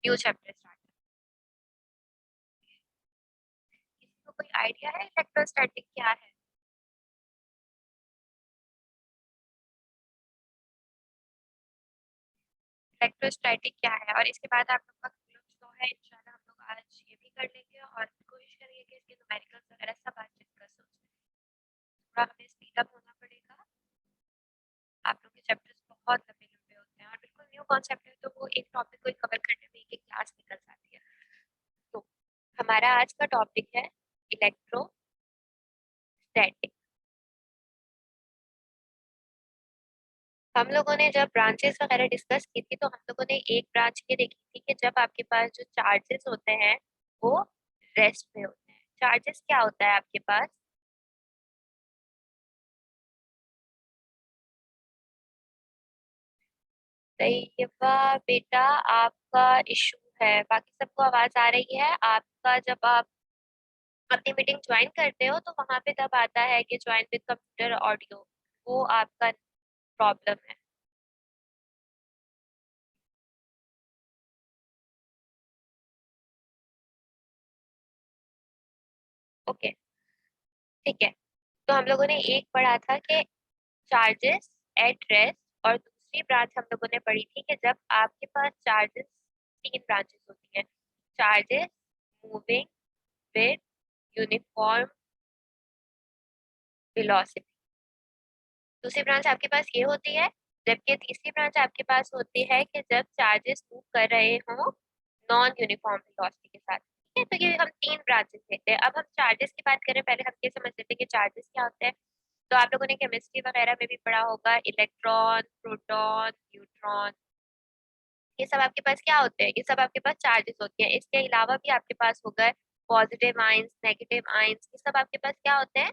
New chapter start. किसी को कोई आइडिया है इलेक्ट्रोस्टैटिक क्या है? इलेक्ट्रोस्टैटिक क्या है और इसके बाद आप लोग का कूलम्ब्स लॉ है। इंशाल्लाह हम लोग आज ये भी कर लेंगे और कोशिश करेंगे कि इसके न्यूमेरिकल्स वगैरह सब आज डिस्कस हो जाए। थोड़ा हमें स्पीड अप होना पड़ेगा। आप लोग के चैप्टर्स बहुत लंबे लंबे होते हैं और बिल्कुल न्यू कॉन्सेप्ट है, तो वो एक टॉपिक को कवर करने में एक क्लास निकल जाती है। तो हमारा आज का टॉपिक है इलेक्ट्रोस्टैटिक। हम लोगों ने जब ब्रांचेस वगैरह डिस्कस की थी, तो हम लोगों ने एक ब्रांच ये देखी थी कि जब आपके पास जो चार्जेस होते हैं वो रेस्ट में होते हैं। चार्जेस क्या होता है आपके पास? तैयबा बेटा, आपका इशू है। बाकी सबको आवाज आ रही है आपका? जब आप अपनी मीटिंग ज्वाइन करते हो तो वहां पे तब आता है कि ज्वाइन विद कंप्यूटर ऑडियो, वो आपका प्रॉब्लम है। ओके, ठीक है। तो हम लोगों ने एक पढ़ा था कि चार्जेस एट रेस्ट, और दूसरी ब्रांच हम लोगों ने पढ़ी थी कि जब आपके पास चार्जेस, तीन ब्रांचेस होती हैं। Charges moving with uniform velocity, दूसरी ब्रांच आपके पास ये होती है। जबकि तीसरी ब्रांच आपके पास होती है कि जब चार्जेस मूव कर रहे हों नॉन यूनिफॉर्म वेलोसिटी के साथ। ठीक है, तो ये हम तीन ब्रांचेस लेते हैं। अब हम चार्जेस की बात करें, पहले हम ये समझ लेते हैं कि चार्जेस क्या होते हैं। तो आप लोगों ने केमिस्ट्री वगैरह में भी पढ़ा होगा, इलेक्ट्रॉन, प्रोटॉन, न्यूट्रॉन, ये सब आपके पास क्या होते हैं? ये सब आपके पास चार्जेस होते हैं। इसके अलावा भी आपके पास हो गए पॉजिटिव आइंस, नेगेटिव आइंस, ये सब आपके पास क्या होते हैं?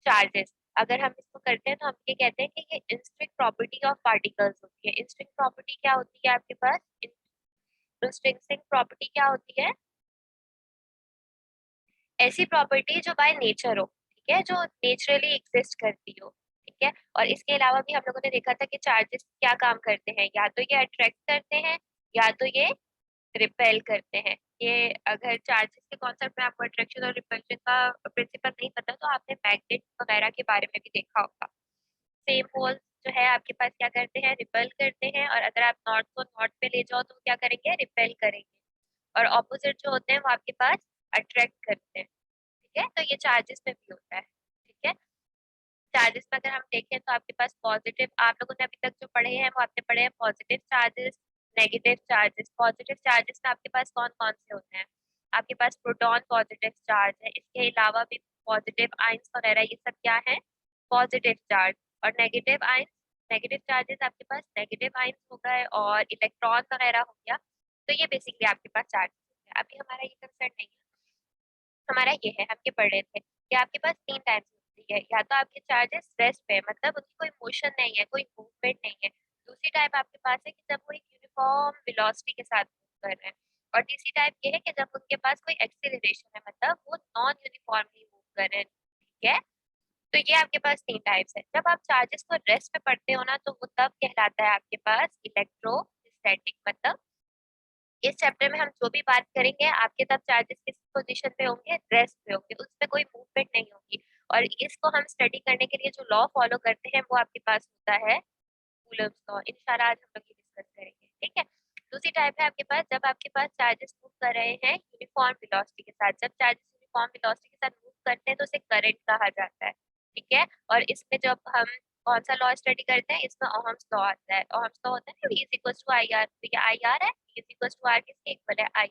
चार्जेस। अगर हम इसको करते हैं तो हम ये कहते हैं कि ये इंस्ट्रिंग प्रॉपर्टी ऑफ पार्टिकल्स होती है। इंस्ट्रिंग प्रॉपर्टी क्या होती है आपके पास? इंस्ट्रिंसिक प्रॉपर्टी क्या होती है? ऐसी प्रॉपर्टी जो बाय नेचर हो, ठीक है, जो नेचुरली एग्जिस्ट करती हो। ठीक है, और इसके अलावा भी हम लोगों ने देखा था कि चार्जेस क्या काम करते हैं, या तो ये अट्रैक्ट करते हैं या तो ये रिपेल करते हैं। ये अगर चार्जेस के कॉन्सेप्ट में आपको अट्रैक्शन और रिपल्शन का प्रिंसिपल नहीं पता तो आपने मैग्नेट वगैरह के बारे में भी देखा होगा। सेम होल्स जो है आपके पास क्या करते हैं? रिपेल करते हैं, और अगर आप नॉर्थ को नॉर्थ पे ले जाओ तो वो क्या करेंगे? रिपेल करेंगे। और ऑपोजिट जो होते हैं वो आपके पास अट्रैक्ट करते हैं। ठीक है, तो ये चार्जेस में भी होता है। ठीक है, चार्जेस में अगर हम देखें तो आपके पास पॉजिटिव, आप लोगों ने अभी तक जो पढ़े हैं वो आपने पढ़े हैं positive charges, negative charges. Positive charges में आपके पास कौन कौन से होते हैं? आपके पास प्रोटॉन पॉजिटिव चार्ज है, इसके अलावा भी पॉजिटिव आइंस वगैरह, ये सब क्या है? Positive charge. और नेगेटिव आइंस, नेगेटिव चार्जेस आपके पास नेगेटिव आइंस हो गए और इलेक्ट्रॉन वगैरह हो गया। तो ये बेसिकली आपके पास चार्जेस है। अभी हमारा ये कंसर्न नहीं है, हमारा ये है, हम ये पढ़ रहे थे कि आपके पास तीन टाइप्स होती है। या तो आपके चार्जेस रेस्ट पे, मतलब उनकी कोई मोशन नहीं है, कोई मूवमेंट नहीं है। दूसरी टाइप आपके पास है कि जब वो एक यूनिफॉर्म वेलोसिटी के साथ मूव कर रहे हैं। और तीसरी टाइप ये है कि जब उनके पास कोई एक्सीलरेशन है, मतलब वो नॉन यूनिफॉर्मली मूव कर रहे हैं। ठीक है, तो ये आपके पास तीन टाइप्स है। जब आप चार्जेस को रेस्ट पे पढ़ते हो ना, तो वो तब कहलाता है आपके पास इलेक्ट्रोस्टैटिक। मतलब इस चैप्टर में हम जो भी बात करेंगे, आपके तब चार्जेस किस पोजीशन पे होंगे? रेस्ट पे होंगे, उसमें कोई मूवमेंट नहीं होगी। और इसको हम स्टडी करने के लिए जो लॉ फॉलो करते हैं वो आपके पास होता है कूलम्ब्स लॉ। इंशाल्लाह आज हम लोग ये डिस्कस करेंगे। ठीक है, दूसरी टाइप है आपके पास जब आपके पास चार्जेस मूव कर रहे हैं यूनिफॉर्म वेलोसिटी के साथ। जब चार्जेस यूनिफॉर्म वेलोसिटी के साथ मूव करते हैं तो उसे करंट कहा जाता है। ठीक है, और इसमें जब हम कौन सा लॉ स्टडी करते हैं, इसमें ओहम्स लॉ आता है। ओहम्स लॉ होता है ना, V is equal to I R. तो ये आई आर है, V is equal to R किसके इक्वल है? आई।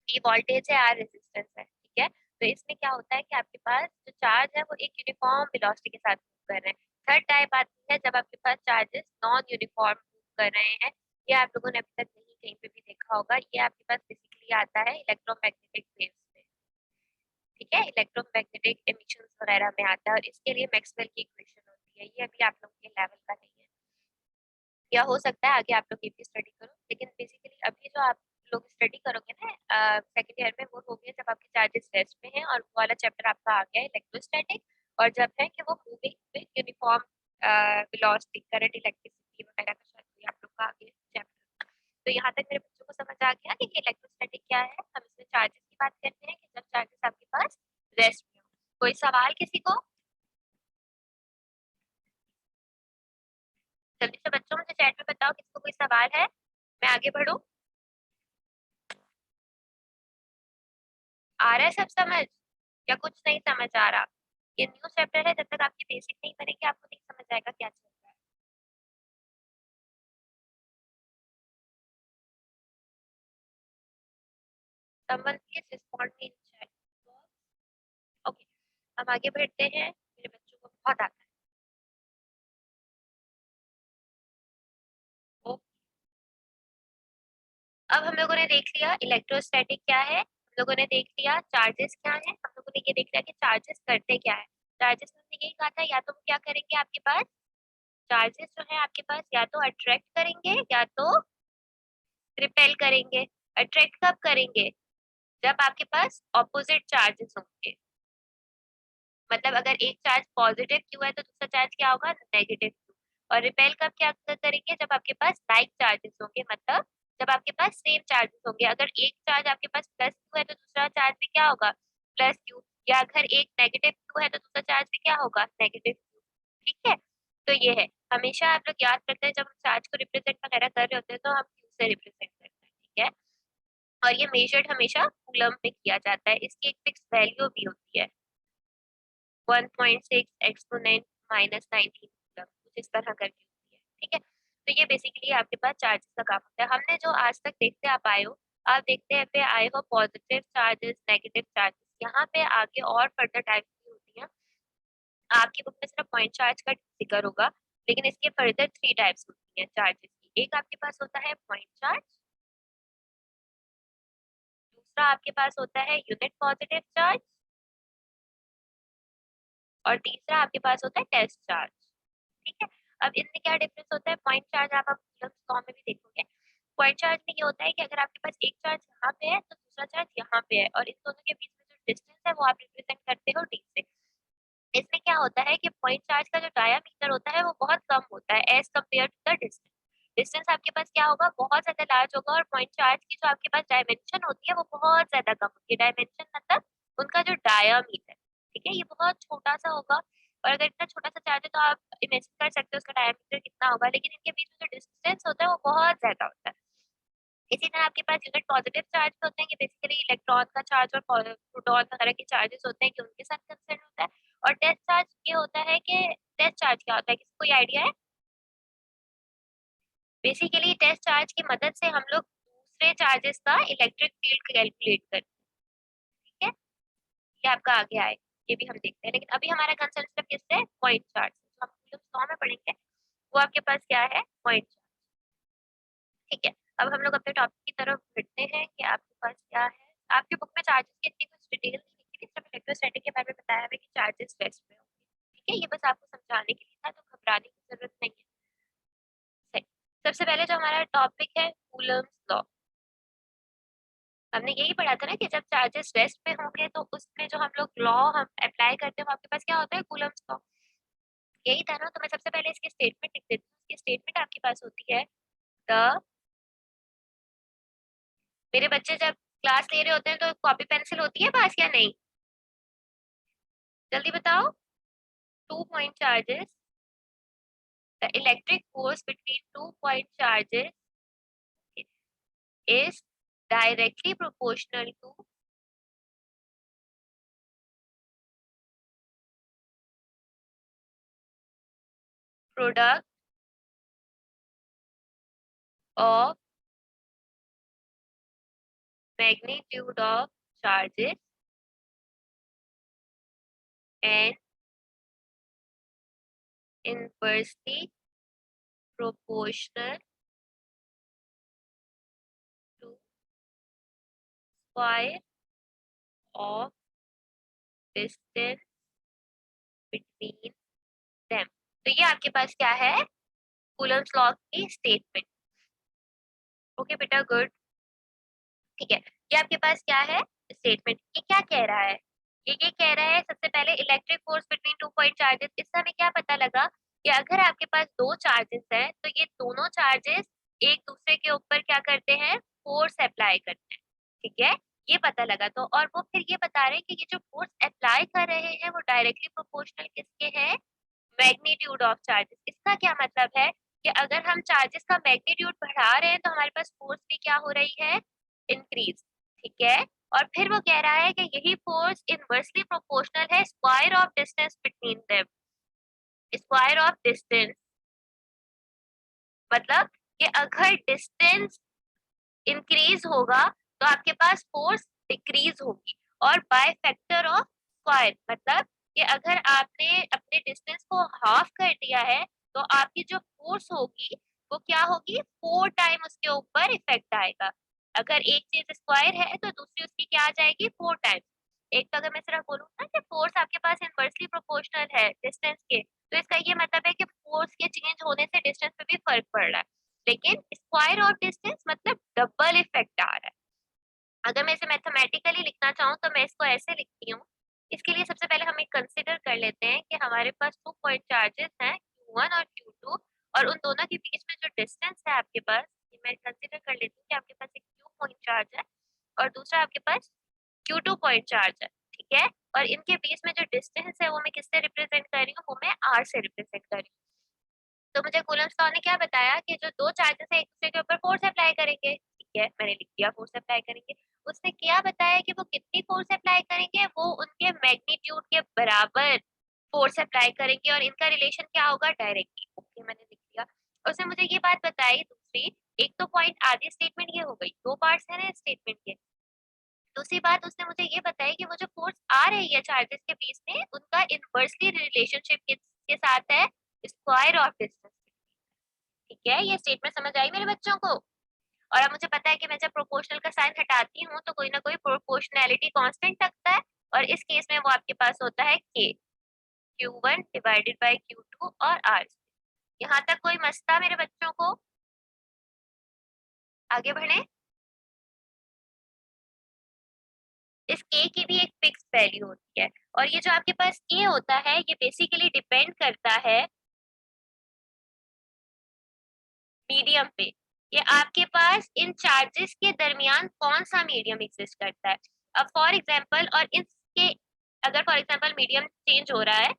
V वोल्टेज है, आर रेजिस्टेंस है। ठीक है, तो इसमें क्या होता है कि आपके पास जो चार्ज है वो एक यूनिफॉर्म वेलोसिटी के साथ मूव कर रहे हैं। थर्ड टाइप आती है जब आपके पास चार्जेस नॉन यूनिफॉर्म मूव कर रहे हैं। ये आप लोगों ने अभी तक नहीं कहीं पे भी देखा होगा। ये आपके पास बेसिकली आता है इलेक्ट्रोमैग्नेटिक वेव्स में। ठीक है, इलेक्ट्रोमैग्नेटिक एमिशंस वगैरह में आता है, और इसके लिए मैक्सवेल की इक्वेशन होती है। ये अभी आप लोगों के लेवल का नहीं है, या हो सकता है आगे आप लोग ये भी स्टडी करो, लेकिन बेसिकली अभी जो आप लोग स्टडी करोगे ना सेकंड ईयर में, वो हो गया जब आपके चार्जेस रेस्ट में हैं, और वो वाला चैप्टर आपका आ गया है इलेक्ट्रोस्टैटिक। और जब है कि वो moving with uniform velocity, current, electricity वगैरह का शायद कोई आप लोग का आ गया चैप्टर। तो यहाँ तक मेरे बच्चों को समझ आ गया कि इलेक्ट्रोस्टैटिक क्या है। हम इसमें चार्जेस की बात करते हैं कि जब चार्जेस आपके पास रेस्ट में हो। कोई सवाल किसी को? जल्दी से बच्चों मुझे चैट में बताओ किसको कोई सवाल है, मैं आगे बढ़ूं। आ रहा है सब समझ या कुछ नहीं समझ आ रहा? ये न्यू चैप्टर है, जब तक आपकी बेसिक नहीं बनेगी आपको नहीं समझ आएगा क्या चल रहा है। someone please respond me in chat box। Okay, हम आगे बढ़ते हैं, मेरे बच्चों को बहुत आता है। ओके, अब हम लोगों ने देख लिया इलेक्ट्रोस्टैटिक क्या है, हम लोगों ने देख लिया चार्जेस क्या है, हम लोगों ने ये देख लिया कि चार्जेस करते क्या है। चार्जेस में हमने यही कहा था, या तो वो क्या करेंगे आपके पास, चार्जेस जो है आपके पास या तो अट्रैक्ट करेंगे या तो रिपेल करेंगे। अट्रैक्ट कब करेंगे? जब आपके पास ऑपोजिट चार्जेस होंगे। मतलब अगर एक चार्ज पॉजिटिव क्यू है तो दूसरा चार्ज क्या होगा, नेगेटिव क्यू। और रिपेल कब क्या करेंगे, जब आपके पास लाइक चार्जेस होंगे, मतलब जब आपके पास सेम चार्जेस होंगे। अगर एक चार्ज आपके पास प्लस क्यू है तो दूसरा चार्ज भी क्या होगा, प्लस क्यू। या अगर एक नेगेटिव क्यू है तो दूसरा चार्ज भी क्या होगा, नेगेटिव क्यू। ठीक है, तो ये है। हमेशा आप लोग याद करते हैं जब हम चार्ज को रिप्रेजेंट वगैरह कर रहे होते हैं तो हम क्यू से रिप्रेजेंट करते हैं। ठीक है, और ये मेजर्ड हमेशा कूलम में किया जाता है, इसकी एक फिक्स वैल्यू भी होती है 1.6 एक्सपोनेंट माइनस 19 कूलम, कुछ इस तरह करके होती है। ठीक है, तो ये बेसिकली आपके पास चार्जेस का काम होता है। हमने जो आज तक देखते आप आए हो, आप देखते हैं पे आए हो पॉजिटिव चार्जेस, नेगेटिव चार्जेस। यहाँ पे आगे और फर्दर टाइप्स की होती हैं। आपकी बुक में सिर्फ पॉइंट चार्ज का जिक्र होगा, लेकिन इसके फर्दर 3 टाइप्स होती हैं चार्जेस की। एक आपके पास होता है पॉइंट चार्ज, दूसरा आपके पास होता है यूनिट पॉजिटिव चार्ज, और तीसरा आपके पास होता है टेस्ट चार्ज। ठीक है, अब इनमें क्या डिफरेंस होता है, पॉइंट चार्ज आप कूलम्ब लॉ में भी देखोगे। पॉइंट चार्ज में ये होता है कि अगर आपके पास एक चार्ज यहाँ पे है तो दूसरा चार्ज यहाँ पे है, और इन दोनों के बीच में जो डिस्टेंस है वो आप रिप्रेजेंट करते हो डी से। इसमें क्या होता है कि पॉइंट चार्ज का जो डायामीटर होता है वो बहुत कम होता है as compared to the distance. Distance आपके पास क्या होगा, बहुत ज्यादा लार्ज होगा, और पॉइंट चार्ज की जो आपके पास डायमेंशन होती है वो बहुत ज्यादा कम होती है। डायमेंशन मतलब उनका जो डायामीटर, ठीक है, ये बहुत छोटा सा होगा। और अगर इतना छोटा सा चार्ज है तो आप इमेजिन कर सकते हो उसका डायमीटर कितना होगा, लेकिन इनके बीच में जो डिस्टेंस होता है वो बहुत ज्यादा होता है। इसी तरह आपके पास यूनिट पॉजिटिव चार्ज होते हैं कि बेसिकली इलेक्ट्रॉन का चार्ज और प्रोटॉन वगैरह के चार्जेस होते हैं कि उनके साथ कंसर्न होता है। और टेस्ट चार्ज ये होता है कि टेस्ट चार्ज क्या होता है, किसी को कोई आइडिया है? बेसिकली टेस्ट चार्ज की मदद से हम लोग दूसरे चार्जेस का इलेक्ट्रिक फील्ड कैलकुलेट करते हैं। ठीक है, ये आपका आगे आए, ये भी हम देखते हैं, लेकिन अभी हमारा कंसर्न सिर्फ किससे है, पॉइंट चार्ज। जो हम कूलम्ब लॉ में पढ़ेंगे वो आपके पास क्या है, पॉइंट चार्ज। ठीक है, अब हम लोग अपने टॉपिक की तरफ बढ़ते हैं कि आपके पास क्या है। आपकी बुक में चार्जेस की इतनी कुछ डिटेल नहीं लिखी थी, सिर्फ इलेक्ट्रोस्टैटिक के बारे में बताया है कि चार्जेस रेस्ट में होंगे। ठीक है, ये बस आपको समझाने के लिए था, तो घबराने की जरूरत नहीं है। सही, सबसे पहले जो हमारा टॉपिक है कूलम्ब लॉ। हमने यही पढ़ा था ना कि जब चार्जेस रेस्ट में होंगे तो उसमें जो हम लोग लॉ हम अप्लाई करते हैं वो आपके पास क्या होता है, कूलम्ब लॉ। यही था ना, तो मैं सबसे पहले इसकी स्टेटमेंट लिख देती हूँ। इसकी स्टेटमेंट आपके पास होती है द, मेरे बच्चे जब क्लास ले रहे होते हैं तो कॉपी पेंसिल होती है पास या नहीं, जल्दी बताओ। 2 point charges, the electric force between 2 point charges is directly proportional to product of magnitude of charges and inversely proportional to square of distance between them। तो ये आपके पास क्या है, कूलम्ब लॉ की स्टेटमेंट। ओके बेटा, गुड। ठीक है, ये आपके पास क्या है, स्टेटमेंट। ये क्या कह रहा है, ये कह रहा है सबसे पहले electric force between 2 point charges. इससे हमें क्या पता लगा कि अगर आपके पास दो चार्जेस हैं तो ये दोनों चार्जेस एक दूसरे के ऊपर क्या करते हैं, फोर्स अप्लाई करते हैं, ठीक है, ये पता लगा। तो और वो फिर ये बता रहे हैं कि ये जो फोर्स अप्लाई कर रहे हैं वो डायरेक्टली प्रोपोर्शनल किसके हैं, मैग्नीट्यूड ऑफ चार्जेस। इसका क्या मतलब है कि अगर हम चार्जेस का मैग्नीट्यूड बढ़ा रहे हैं तो हमारे पास फोर्स भी क्या हो रही है, इंक्रीज, ठीक है। और फिर वो कह रहा है कि यही फोर्स इनवर्सली प्रोपोर्शनल है square of distance between them, square of distance, मतलब कि अगर डिस्टेंस इंक्रीज होगा तो आपके पास फोर्स डिक्रीज होगी, और बाय फैक्टर ऑफ स्क्वायर, मतलब कि अगर आपने अपने डिस्टेंस को हाफ कर दिया है तो आपकी जो फोर्स होगी वो क्या होगी, 4 टाइम उसके ऊपर इफेक्ट आएगा। अगर एक चीज स्क्वायर है तो दूसरी उसकी क्या आ जाएगी, 4 टाइम। एक तो अगर मैं सिर्फ बोलूँ ना कि फोर्स आपके पास इनवर्सली प्रोपोर्शनल है डिस्टेंस के, तो इसका ये मतलब है कि फोर्स के चेंज होने से डिस्टेंस पे भी फर्क पड़ रहा है। लेकिन स्क्वायर ऑफ डिस्टेंस मतलब डबल इफेक्ट आ रहा है। अगर मैं इसे मैथमेटिकली लिखना चाहूँ तो मैं इसको ऐसे लिखती हूँ। इसके लिए सबसे पहले हम एक कंसिडर कर लेते हैं कि हमारे पास 2 पॉइंट चार्जेस हैं, Q1 और Q2, और उन दोनों के बीच में जो डिस्टेंस है आपके पास, ये मैं कंसिडर कर लेती हूँ कि आपके पास एक Q पॉइंट चार्ज है और दूसरा आपके पास Q2 पॉइंट चार्ज है, ठीक है। और इनके बीच में जो डिस्टेंस है वो मैं किससे रिप्रेजेंट कर रही हूँ, वो मैं R से रिप्रेजेंट कर रही हूँ। तो मुझे कूलम्ब्स लॉ ने क्या बताया कि जो 2 चार्जेस है एक दूसरे के ऊपर फोर्स अप्लाई करेंगे, ठीक है, मैंने लिख दिया फोर्स अप्लाई करेंगे। उसने क्या बताया कि वो कितनी फोर्स अप्लाई करेंगे, वो उनके मैग्नीट्यूड के बराबर फोर्स अप्लाई करेंगे, और इनका रिलेशन क्या होगा, डायरेक्टली, ओके मैंने लिख दिया। उसने मुझे ये बात बताई दूसरी, एक तो पॉइंट आधी स्टेटमेंट ये हो गई, 2 पार्ट्स है ना स्टेटमेंट के। दूसरी बात उसने मुझे ये बताई कि वो जो फोर्स आ रही है चार्जेस के बीच में, उनका इनवर्सली रिलेशनशिप किसके साथ है, स्क्वायर ऑफ डिस्टेंस, ठीक है। ये स्टेटमेंट समझ आई मेरे बच्चों को। और अब मुझे पता है कि मैं जब प्रोपोर्शनल का साइन हटाती हूँ तो कोई ना कोई प्रोपोर्शनैलिटी कांस्टेंट लगता है, और इस केस में वो आपके पास होता है k, Q1 divided by Q2 और R। यहाँ तक कोई मसला मेरे बच्चों को, आगे बढ़े। इस k की भी एक फिक्स वैल्यू होती है, और ये जो आपके पास k होता है ये बेसिकली डिपेंड करता है मीडियम पे, ये आपके पास इन चार्जेस के दरमियान कौन सा मीडियम एग्जिस्ट करता है। अब फॉर एग्जांपल, और इसके अगर फॉर एग्जांपल मीडियम चेंज हो रहा है,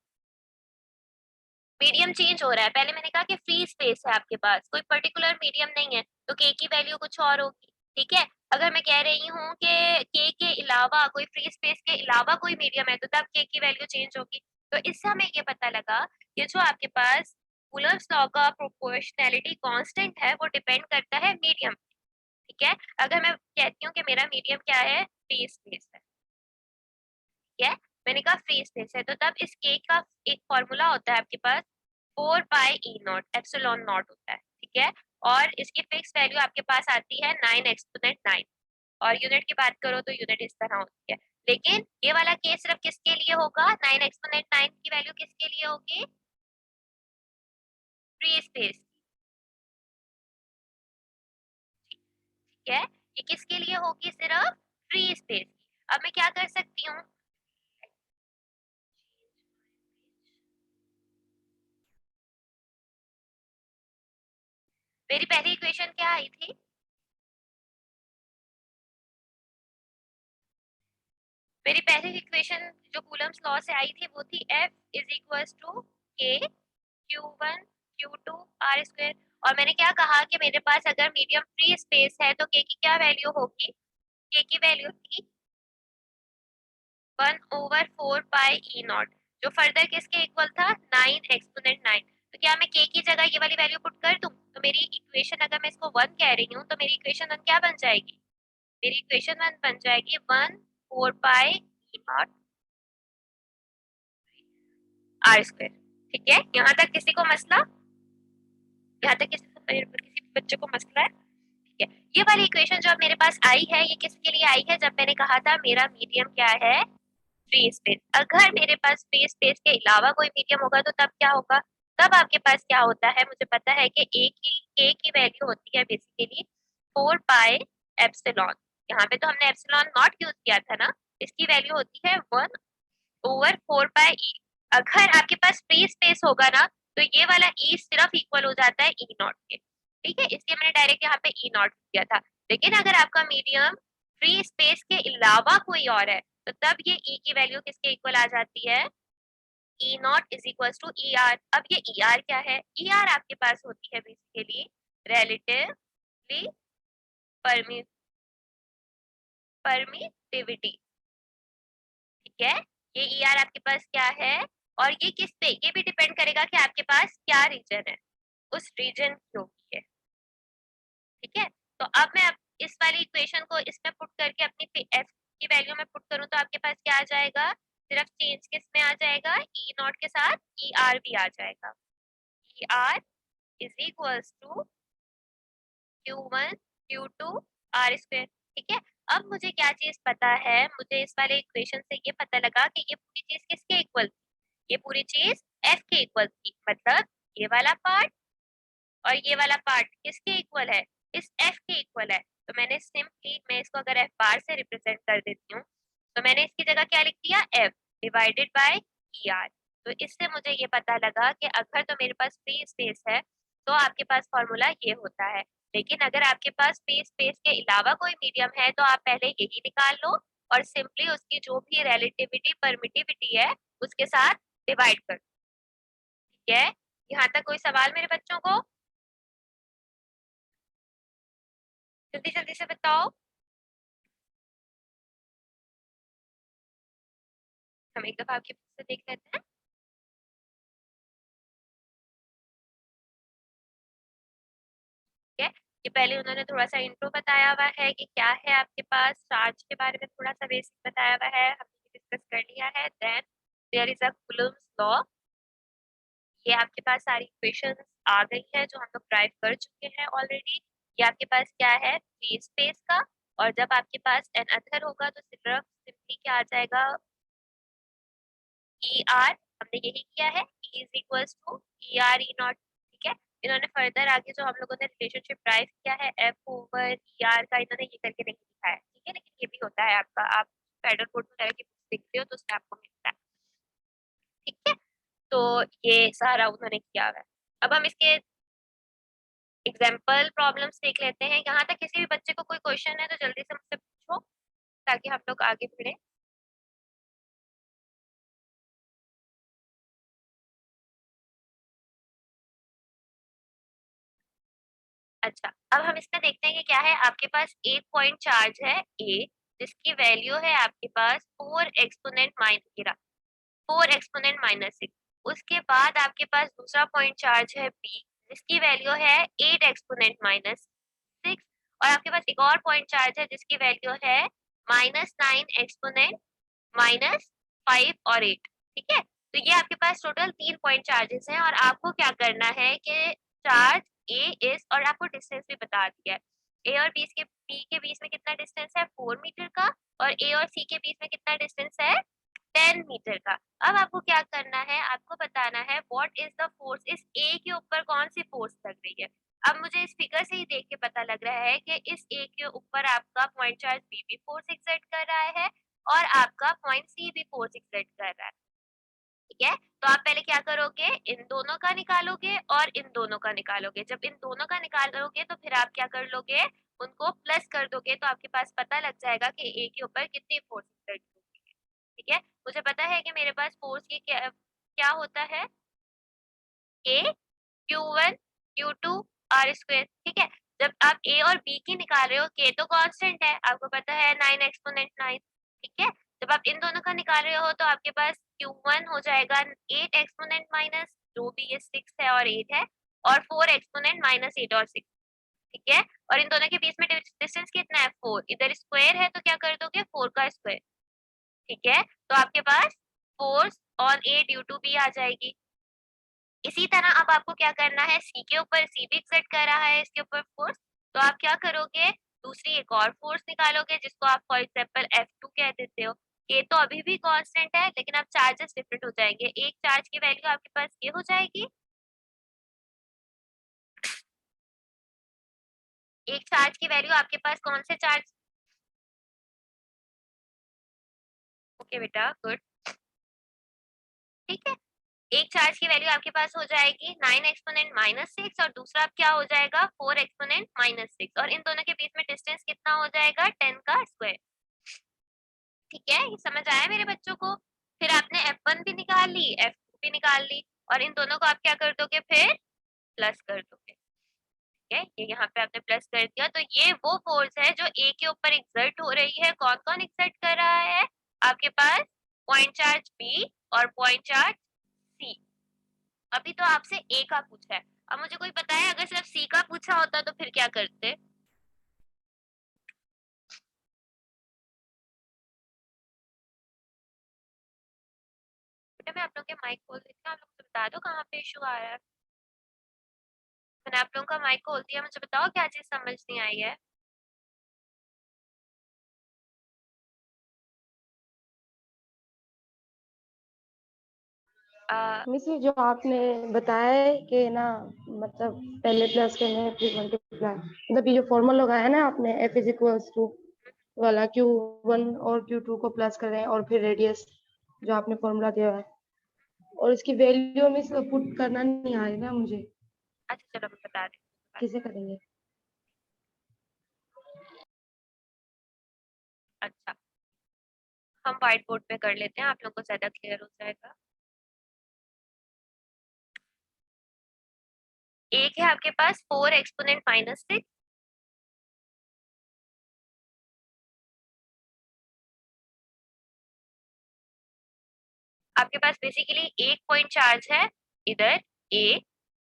मीडियम चेंज हो रहा है, पहले मैंने कहा कि फ्री स्पेस है आपके पास, कोई पर्टिकुलर मीडियम नहीं है, तो के की वैल्यू कुछ और होगी, ठीक है। अगर मैं कह रही हूँ कि के अलावा कोई फ्री स्पेस के अलावा कोई मीडियम है तो तब के की वैल्यू चेंज होगी। तो इससे हमें ये पता लगा कि जो आपके पास कूलम्ब्स लॉ का प्रोपोर्शनैलिटी कांस्टेंट है वो डिपेंड करता है मीडियम, ठीक है। अगर मैं कहती हूँ कि मेरा मीडियम क्या है, फ्री स्पेस है, ठीक है, मैंने कहा फ्री स्पेस है, तो तब इस के का एक फॉर्मूला होता है आपके पास, 4 पाई E0 एप्सिलॉन नॉट होता है, ठीक है। और इसकी फिक्स वैल्यू आपके पास आती है 9 एक्सपोनेंट 9, और यूनिट की बात करो तो यूनिट इस तरह होती है। लेकिन ये वाला केस सिर्फ किसके लिए होगा, 9 एक्सपोनेंट 9 की वैल्यू किसके लिए होगी, फ्री स्पेस, ठीक है। ये किसके लिए होगी, सिर्फ फ्री स्पेस की। अब मैं क्या कर सकती हूँ, मेरी पहली इक्वेशन क्या आई थी, मेरी पहली इक्वेशन जो कूलम्स लॉ से आई थी वो थी F is equals to K Q1 Q2 R square. और मैंने क्या कहा कि मेरे पास अगर मीडियम फ्री स्पेस है तो K की क्या वैल्यू होगी, K की वैल्यू थी 1/4 पाई E0, जो फर्दर किसके इक्वल था, 9 एक्सपोनेंट 9। तो क्या मैं K की जगह ये वाली वैल्यू पुट कर दूं, तो मेरी इक्वेशन, अगर मैं इसको 1 कह रही हूँ तो मेरी इक्वेशन 1 क्या बन जाएगी, मेरी इक्वेशन 1 बन जाएगी 1/4 पाई E0 R स्क्वायर, ठीक है। यहाँ तक किसी को मसला, यहाँ तक किसी बच्चे को मसला है, ठीक है। ये वाली इक्वेशन जो अब मेरे पास आई है ये किसके लिए आई है, जब मैंने कहा था मेरा मीडियम क्या है, फ्री स्पेस। अगर मेरे पास फ्री स्पेस के अलावा कोई मीडियम होगा तो तब क्या होगा, तब आपके पास क्या होता है, मुझे पता है कि ए की वैल्यू होती है बेसिकली 4 पाई एप्सिलॉन, यहाँ पे तो हमने एप्सिलॉन नॉट यूज किया था ना, इसकी वैल्यू होती है 1/4 पाई E। अगर आपके पास फ्री स्पेस होगा ना तो ये वाला E सिर्फ इक्वल हो जाता है E0 के, ठीक है, इसलिए मैंने डायरेक्ट यहाँ पे ई नॉट किया था। लेकिन अगर आपका मीडियम फ्री स्पेस के अलावा कोई और है तो तब ये ई की वैल्यू किसके इक्वल आ जाती है, E not is equal to E R. अब ये ई आर क्या है, ई आर आपके पास होती है बेसिकली रिलेटिवली परमिटिविटी। ठीक है, ये ई आर आपके पास क्या है, और ये किस पे, ये भी डिपेंड करेगा कि आपके पास क्या रीजन है, उस रीजन की होगी है। ठीक है, तो अब मैं इस वाली इक्वेशन को इसमें पुट करके अपनी एफ की वैल्यू में पुट करूं तो आपके पास क्या आ जाएगा, सिर्फ चेंज किस में आ जाएगा, ई नॉट के साथ ई आर भी आ जाएगा। E R is equals to Q1 Q2 R square. ठीक है, अब मुझे क्या चीज पता है, मुझे इस वाले इक्वेशन से ये पता लगा कि ये पूरी चीज किसके इक्वल थी, ये पूरी चीज F के इक्वल थी। मतलब ये वाला पार्ट और ये वाला पार्ट किसके इक्वल है, इस F के इक्वल है। तो मैंने सिंपली, मैं इसको अगर F बार से रिप्रेजेंट कर देती हूँ तो मैंने इसकी जगह क्या लिख दिया, F divided by E R. तो इससे मुझे ये पता लगा कि अगर तो मेरे पास फ्री स्पेस है तो आपके पास फॉर्मूला ये होता है, लेकिन अगर आपके पास फ्री स्पेस के अलावा कोई मीडियम है तो आप पहले यही निकाल लो और सिंपली उसकी जो भी रिलेटिविटी परमिटिविटी है उसके साथ डिवाइड कर दो। ठीक है, यहाँ तक कोई सवाल मेरे बच्चों को, जल्दी जल्दी से बताओ। हम एक दफा आपके बुक से देख लेते हैं। ठीक है, ये पहले उन्होंने थोड़ा सा इंट्रो बताया हुआ है कि क्या है आपके पास, चार्ज के बारे में थोड़ा सा बेसिक बताया हुआ है, हमने डिस्कस कर लिया है। Then there is a Coulomb's law, ये आपके पास सारी इक्वेशंस आ गई है जो हम लोग ड्राइव कर चुके हैं ऑलरेडी। ये आपके पास क्या है, फ्री स्पेस का, और जब आपके पास एन अदर होगा तो सिर्फ सिंपली क्या आ जाएगा, ई आर। हमने यही किया है, E is equals to E R E naught. ठीक है, इन्होंने फर्दर आगे जो हम लोगों ने रिलेशनशिप ड्राइव किया है एफ ओवर ई आर का, इन्होंने ये करके नहीं लिखा है। ठीक है, लेकिन ये भी होता है आपका, आप फेडरल कोड वगैरह की बुक्स देखते हो तो उसमें आपको मिलता है। ठीक है, तो ये सारा उन्होंने किया हुआ है। अब हम इसके एग्जाम्पल प्रॉब्लम्स देख लेते हैं। यहाँ तक किसी भी बच्चे को कोई क्वेश्चन है तो जल्दी से मुझसे पूछो ताकि हम लोग आगे बढ़े। अच्छा, अब हम इसमें देखते हैं कि क्या है, आपके पास एक पॉइंट चार्ज है ए जिसकी वैल्यू है आपके पास 4 एक्सपोनेंट माइनस 6। उसके बाद आपके पास दूसरा पॉइंट चार्ज है बी जिसकी वैल्यू है 8 एक्सपोनेंट माइनस 6। और आपके पास एक और पॉइंट चार्ज है जिसकी वैल्यू है -9 एक्सपोनेंट माइनस 5 और 8। ठीक है, तो ये आपके पास टोटल 3 पॉइंट चार्जेस हैं और आपको क्या करना है कि चार्ज ए इज, और आपको डिस्टेंस भी बता दिया है, ए और बी के बीच में कितना डिस्टेंस है 4 मीटर का, और ए और सी के बीच में कितना डिस्टेंस है 10 मीटर का। अब आपको क्या करना है, आपको बताना है व्हाट इज द फोर्स, इस ए के ऊपर कौन सी फोर्स लग रही है। अब मुझे इस फिगर से ही देख के पता लग रहा है कि इस ए के ऊपर आपका पॉइंट चार्ज बी भी फोर्स एक्सर्ट कर रहा है और आपका पॉइंट सी भी फोर्स एक्सर्ट कर रहा है। ठीक है, तो आप पहले क्या करोगे, इन दोनों का निकालोगे और इन दोनों का निकालोगे। जब इन दोनों का निकालोगे तो फिर आप क्या कर लोगे, उनको प्लस कर दोगे तो आपके पास पता लग जाएगा कि ए के ऊपर कितनी फोर्स एक्सर्ट होगी। ठीक है, मुझे पता है कि मेरे पास फोर्स की क्या क्या होता है, ए Q1 Q2 R स्क्वायर। ठीक है, जब आप ए और बी की निकाल रहे हो, के तो कांस्टेंट है, आपको पता है 9 एक्सपोनेंट 9। ठीक है, जब आप इन दोनों का निकाल रहे हो तो आपके पास Q1 हो जाएगा 8 एक्सपोनेंट माइनस, जो भी ये 6 है और 8 है, और 4 एक्सपोनेंट -8 और 6। ठीक है, और इन दोनों के बीच में डिस्टेंस कितना है 4, इधर स्क्वायर है तो क्या कर दोगे 4 का स्क्वायर। ठीक है, तो आपके पास force on A due to B आ जाएगी। इसी तरह अब आपको क्या करना है, सी के ऊपर, सी भी एक्सर्ट कर रहा है इसके ऊपर फोर्स, तो आप क्या करोगे, दूसरी एक और फोर्स निकालोगे जिसको आप फॉर एग्जांपल F2 कह देते हो। ये तो अभी भी कांस्टेंट है लेकिन अब चार्जेस डिफरेंट हो जाएंगे। एक चार्ज की वैल्यू आपके पास ये हो जाएगी, एक चार्ज की वैल्यू आपके पास कौन से चार्ज, ओके बेटा गुड। ठीक है, एक चार्ज की वैल्यू आपके पास हो जाएगी 9 एक्सपोनेंट -6 और दूसरा क्या हो जाएगा 4 एक्सपोनेंट -6 और इन दोनों के बीच में डिस्टेंस कितना हो जाएगा 10 का स्क्वायर। ठीक है, ये समझ आया मेरे बच्चों को? फिर आपने F1 भी निकाल ली, F2 भी निकाल ली और इन दोनों को आप क्या कर दोगे फिर प्लस कर दोगे। ठीक है, ये यहाँ पे आपने प्लस कर दिया तो ये वो फोर्स है जो ए के ऊपर एक्सर्ट हो रही है। कौन कौन एक्सर्ट कर रहा है? आपके पास पॉइंट चार्ज बी और पॉइंट चार्ज सी। अभी तो आपसे ए का पूछा है, अब मुझे कोई बताए अगर सिर्फ सी का पूछा होता तो फिर क्या करते? बेटा मैं आप लोग के माइक खोल देती हूँ, आप लोग मुझे बता दो कहाँ पे इशू आ रहा है। मैंने आप लोगों का माइक खोल दिया, मुझे बताओ क्या चीज समझ नहीं आई है। मिस ये जो आपने बताया है कि ना मतलब पहले प्लस करना है फिर मल्टीप्लाई, मतलब ये जो फॉर्मूला लगाया है ना आपने एफ इज इक्वल्स टू वाला Q1 और Q2 को प्लस कर रहे हैं और फिर रेडियस जो आपने फॉर्मूला दिया है और इसकी वैल्यू में पुट करना नहीं आ रही ना मुझे, अच्छा चलो मैं बता रही हूँ। कैसे करेंगे? अच्छा हम व्हाइट बोर्ड पे कर लेते हैं, आप लोगों को ज्यादा क्लियर हो जाएगा। एक है आपके पास 4 एक्सपोनेंट -6, आपके पास बेसिकली एक पॉइंट चार्ज है इधर ए,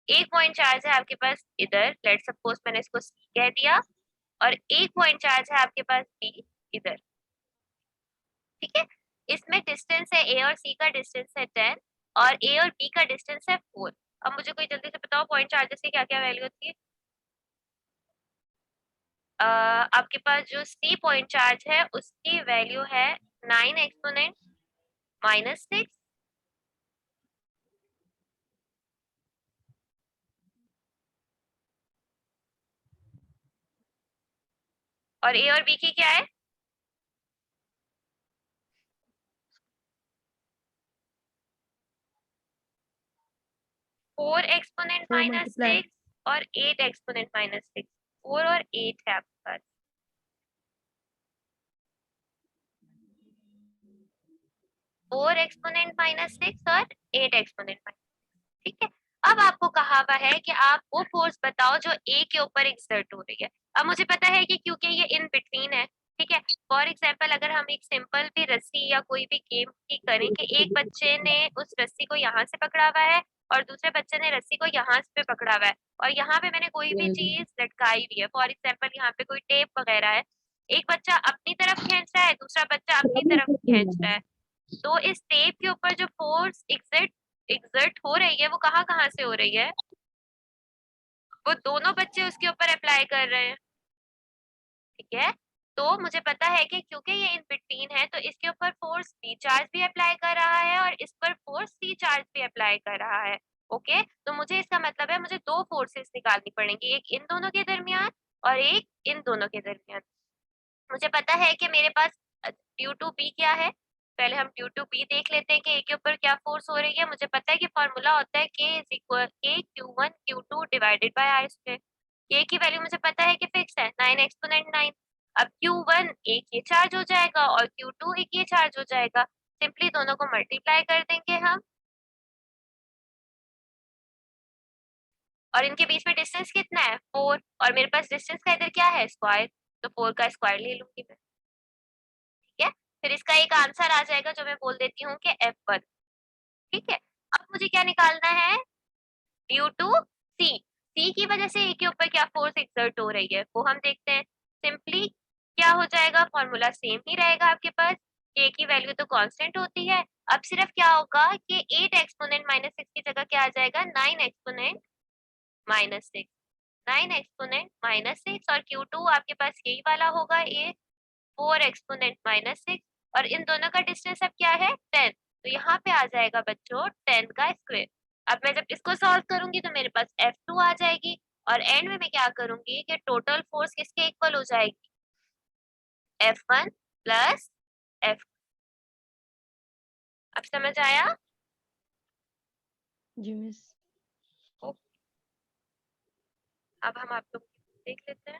एक पॉइंट चार्ज है आपके पास इधर, लेट सपोज मैंने इसको सी कह दिया, और एक पॉइंट चार्ज है आपके पास बी इधर। ठीक है, इसमें डिस्टेंस है ए और सी का डिस्टेंस है 10 और ए और बी का डिस्टेंस है 4। अब मुझे कोई जल्दी से बताओ पॉइंट चार्जेस की क्या क्या वैल्यू होती है? आपके पास जो सी पॉइंट चार्ज है उसकी वैल्यू है 9 एक्सपोनेंट -6 और ए और बी की क्या है? 4 एक्सपोनेंट फोर मल्टीप्लाई -6 और 8 एक्सपोनेंट -6। 4 और 8 है आपके पास। 4 एक्सपोनेंट -6 और 8 एक्सपोनेंट -6। ठीक है, अब आपको कहा हुआ है कि आप वो फोर्स बताओ जो ए के ऊपर एक्सर्ट हो रही है। अब मुझे पता है कि क्योंकि ये इन बिटवीन है, ठीक है, फॉर एग्जाम्पल अगर हम एक सिंपल भी रस्सी या कोई भी गेम की करें कि एक बच्चे ने उस रस्सी को यहाँ से पकड़ा हुआ है और दूसरे बच्चे ने रस्सी को यहाँ पे पकड़ा हुआ है और यहाँ पे मैंने कोई भी चीज लटकाई हुई है, फॉर एग्जाम्पल यहाँ पे कोई टेप वगैरह है, एक बच्चा अपनी तरफ खींच रहा है, दूसरा बच्चा अपनी तरफ खींच रहा है, तो इस टेप के ऊपर जो फोर्स एग्जर्ट एग्जर्ट हो रही है वो कहाँ कहाँ से हो रही है? वो दोनों बच्चे उसके ऊपर अप्लाई कर रहे हैं। ठीक है, तो मुझे पता है कि क्योंकि ये इन बिटवीन है तो इसके ऊपर फोर्स बी चार्ज भी अप्लाई कर रहा है और इस पर फोर्स सी चार्ज भी अप्लाई कर रहा है। ओके, तो मुझे इसका मतलब है मुझे दो फोर्सेस निकालनी पड़ेंगी, एक इन दोनों के दरमियान और एक इन दोनों के दरमियान। मुझे पता है कि मेरे पास ड्यू टू बी क्या है, पहले हम ड्यू टू बी देख लेते हैं कि ए के ऊपर क्या फोर्स हो रही है। मुझे पता है कि फॉर्मूला होता है के इज इक्वल के Q1 Q2 divided by are square. के की वैल्यू मुझे पता है कि फिक्स है 9 एक्सपोनेंट 9। अब Q1 एक ये चार्ज हो जाएगा और Q2 एक ये चार्ज हो जाएगा, सिंपली दोनों को मल्टीप्लाई कर देंगे हम और इनके बीच में डिस्टेंस कितना है 4 और मेरे पास डिस्टेंस का इधर क्या है स्क्वायर, तो 4 का स्क्वायर ले लूंगी मैं। ठीक है, फिर इसका एक आंसर आ जाएगा जो मैं बोल देती हूँ कि F1। ठीक है, अब मुझे क्या निकालना है? ड्यू टू सी, सी की वजह से ए के ऊपर क्या फोर्स एक्सर्ट हो रही है वो हम देखते हैं। सिंपली क्या हो जाएगा, फॉर्मूला सेम ही रहेगा आपके पास, के की वैल्यू तो कांस्टेंट होती है। अब सिर्फ क्या होगा कि 8 एक्सपोनेंट -6 की जगह क्या आ जाएगा 9 एक्सपोनेंट -6। 9 एक्सपोनेंट -6 और Q2 आपके पास यही वाला होगा ये 4 एक्सपोनेंट -6 और इन दोनों का डिस्टेंस अब क्या है 10, तो यहाँ पे आ जाएगा बच्चों 10 का स्क्वायर। अब मैं जब इसको सॉल्व करूंगी तो मेरे पास F2 आ जाएगी और एंड में मैं क्या करूंगी कि टोटल फोर्स किसके इक्वल हो जाएगी F1 प्लस F। अब समझ आया? जी मिस। अब हम आप लोग देख लेते हैं।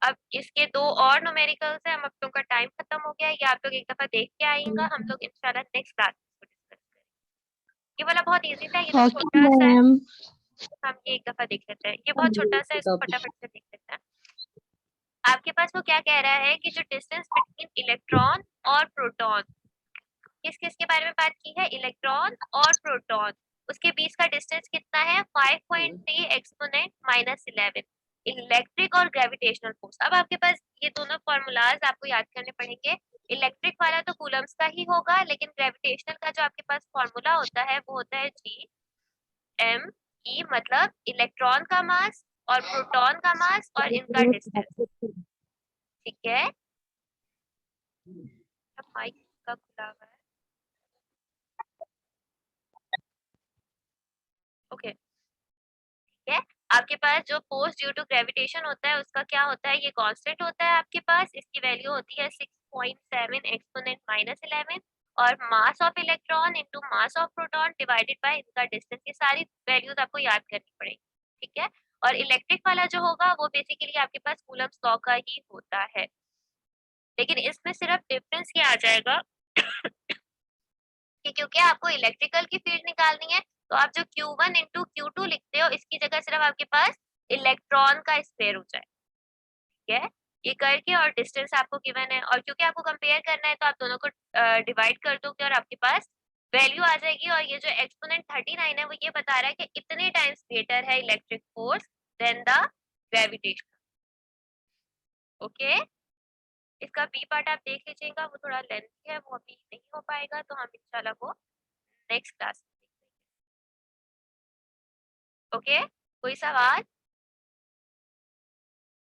अब इसके 2 और न्यूमेरिकल्स हैं, हम आप लोग का टाइम खत्म हो गया है, ये आप लोग एक दफा देख के आइएगा, हम लोग इंशाल्लाह नेक्स्ट क्लास में डिस्कस करेंगे। ये वाला बहुत इजी था, ये तो ओके छोटा सा है, मैम। हम ये एक दफा देख लेते हैं। ये बहुत छोटा सा है, इसको फटाफट से देख लेते हैं। आपके पास वो क्या कह रहा है कि जो डिस्टेंस बिटवीन इलेक्ट्रॉन और प्रोटॉन, किस किस के बारे में बात की है, इलेक्ट्रॉन और प्रोटॉन, उसके बीच का डिस्टेंस कितना है 5.3 एक्सपोनेंट -11 इलेक्ट्रिक और ग्रेविटेशनल फोर्स। अब आपके पास ये दोनों फॉर्मूलाज आपको याद करने पड़ेंगे। इलेक्ट्रिक वाला तो कूलम्स का ही होगा, लेकिन ग्रेविटेशनल का जो आपके पास फॉर्मूला होता है वो होता है G मतलब इलेक्ट्रॉन का मास और प्रोटॉन का मास और इनका डिस्टेंस, ठीक है। अब माइक का खुला हुआ है, ओके ठीक है। आपके पास जो फोर्स ड्यू टू ग्रेविटेशन होता है उसका क्या होता है, ये कांस्टेंट होता है आपके पास, इसकी वैल्यू होती है 6.7 एक्सपोनेंट -11 और mass of electron into mass of proton divided by इनका डिस्टेंस। ये सारी वैल्यूज आपको याद करनी पड़ेगी, ठीक है। और इलेक्ट्रिक वाला जो होगा वो बेसिकली आपके पास कूलम्स लॉ का ही होता है, लेकिन इसमें सिर्फ डिफरेंस क्या आ जाएगा कि क्योंकि आपको इलेक्ट्रिकल की फील्ड निकालनी है, तो आप जो Q1 इंटू Q2 लिखते हो इसकी जगह सिर्फ आपके पास इलेक्ट्रॉन का स्क्वायर हो जाए, ठीक है। ये करके और डिस्टेंस आपको गिवन है, और क्योंकि आपको कंपेयर करना है तो आप दोनों को डिवाइड कर दोगे और आपके पास वैल्यू आ जाएगी। और ये जो एक्सपोनेंट 39 है वो ये बता रहा है कि इतने टाइम्स ग्रेटर है electric force than the gravitation, okay. इसका बी पार्ट आप देख लीजिएगा, वो थोड़ा लेंथी है, वो अभी नहीं हो पाएगा, तो हम इंशाल्लाह वो नेक्स्ट क्लास में देखेंगे, ओके। कोई सवाल?